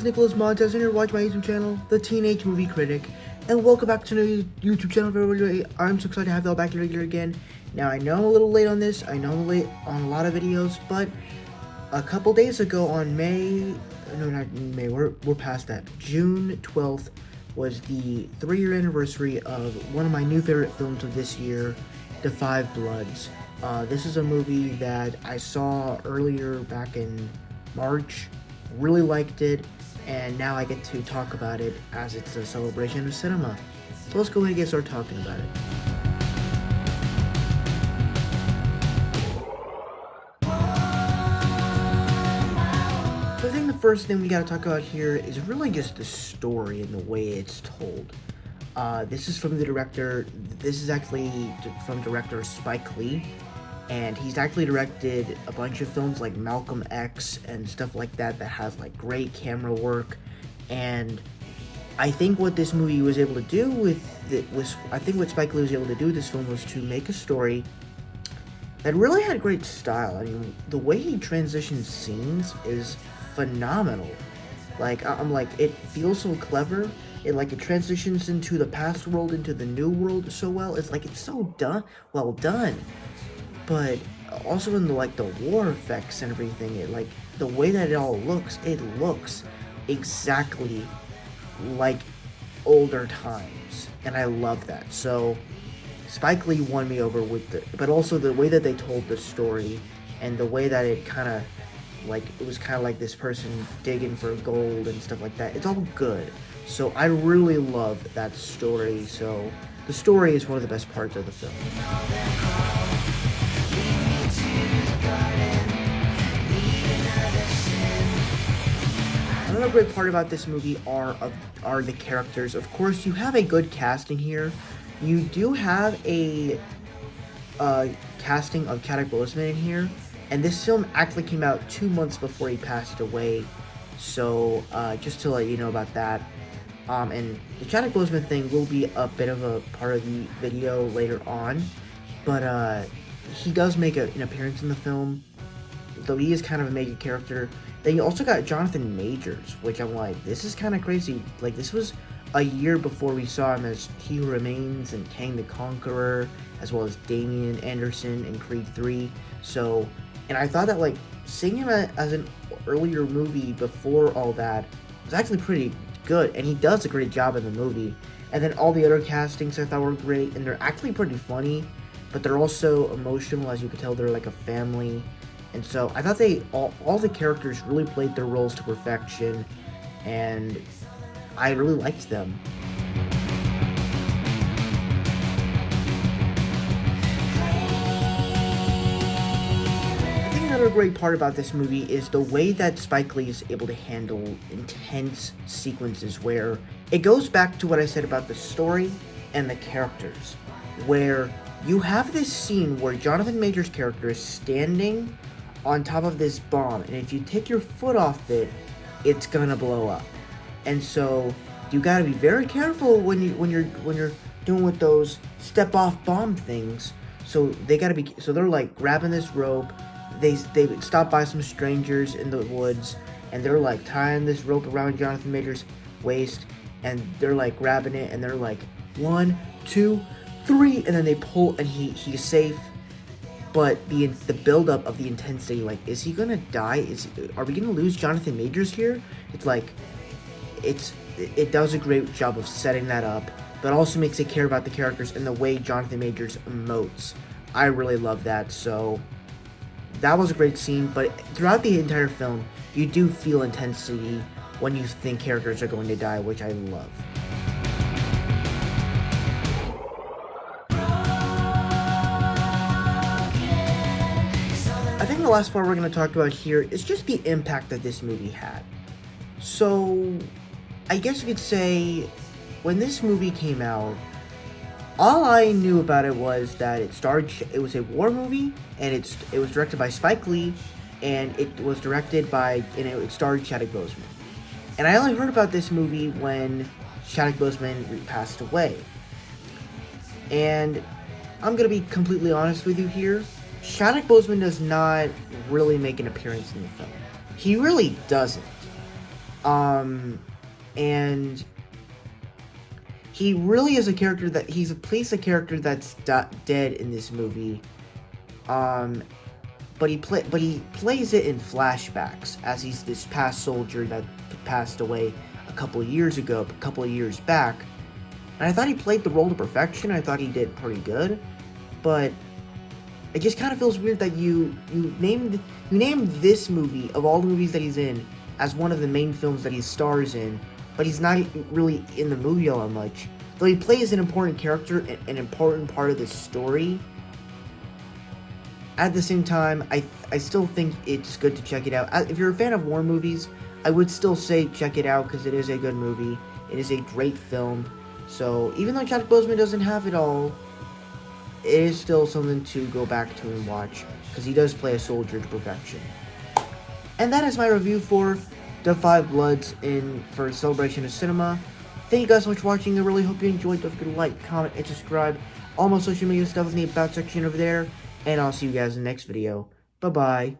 Nicholas Montez, and you're watching my YouTube channel, The Teenage Movie Critic. And welcome back to the YouTube channel, everybody. I'm so excited to have y'all back regular again. Now, I know I'm a little late on this. I know I'm late on a lot of videos, but a couple days ago on we're past that. June 12th was the 3-year anniversary of one of my new favorite films of this year, Da 5 Bloods. This is a movie that I saw earlier back in March, really liked it, and now I get to talk about it as it's a celebration of cinema. So let's go ahead and get started talking about it. So I think the first thing we gotta talk about here is really just the story and the way it's told. This is from the director, this is actually from director Spike Lee, and he's actually directed a bunch of films like Malcolm X and stuff like that has like great camera work. And I think what this movie was able to do what Spike Lee was able to do with this film was to make a story that really had great style. I mean, the way he transitions scenes is phenomenal. Like, I'm like, it feels so clever. It transitions into the past world, into the new world so well. It's like, it's so well done. But also in the war effects and everything, the way that it all looks, it looks exactly like older times, and I love that. So Spike Lee won me over but also the way that they told the story, and the way that it was kind of like this person digging for gold and stuff like that. It's all good. So I really love that story. So the story is one of the best parts of the film. Another great part about this movie are the characters. Of course, you have a good casting here. You do have a casting of Chadwick Boseman in here, and this film actually came out 2 months before he passed away. So just to let you know about that. And the Chadwick Boseman thing will be a bit of a part of the video later on, but he does make an appearance in the film, though he is kind of a major character. Then you also got Jonathan Majors, which I'm like, this is kind of crazy. Like, this was a year before we saw him as He Who Remains and Kang the Conqueror, as well as Damian Anderson in Creed 3. So, and I thought that seeing him as an earlier movie before all that was actually pretty good, and he does a great job in the movie. And then all the other castings I thought were great, and they're actually pretty funny, but they're also emotional. As you can tell, they're like a family. And so I thought all the characters really played their roles to perfection, and I really liked them. I think another great part about this movie is the way that Spike Lee is able to handle intense sequences, where it goes back to what I said about the story and the characters, where you have this scene where Jonathan Majors' character is standing on top of this bomb, and if you take your foot off it, it's gonna blow up. And so you gotta be very careful when you're doing with those step off bomb things. So they're like grabbing this rope. They stop by some strangers in the woods, and they're like tying this rope around Jonathan Majors' waist, and they're like grabbing it, and they're like 1, 2, 3, and then they pull, and he's safe. But the build-up of the intensity, is he gonna die? Are we gonna lose Jonathan Majors here? It does a great job of setting that up, but also makes it care about the characters and the way Jonathan Majors emotes. I really love that. So that was a great scene, but throughout the entire film, you do feel intensity when you think characters are going to die, which I love. I think the last part we're going to talk about here is just the impact that this movie had. So, I guess you could say, when this movie came out, all I knew about it was that it was a war movie, and it was directed by Spike Lee, and it starred Chadwick Boseman. And I only heard about this movie when Chadwick Boseman passed away. And I'm going to be completely honest with you here. Chadwick Boseman does not really make an appearance in the film. He really doesn't. And he really is a character that plays a character that's dead in this movie. But he plays it in flashbacks as he's this past soldier that passed away a couple of years back. And I thought he played the role to perfection. I thought he did pretty good, but it just kind of feels weird that you named this movie of all the movies that he's in as one of the main films that he stars in, but he's not really in the movie all that much. Though he plays an important character, an important part of the story. At the same time, I still think it's good to check it out. If you're a fan of war movies, I would still say check it out because it is a good movie. It is a great film. So even though Chadwick Boseman doesn't have it all, it is still something to go back to and watch because he does play a soldier to perfection. And that is my review for Da 5 Bloods for Celebration of Cinema. Thank you guys so much for watching. I really hope you enjoyed. Don't forget to like, comment, and subscribe. All my social media stuff is in the about section over there. And I'll see you guys in the next video. Bye-bye.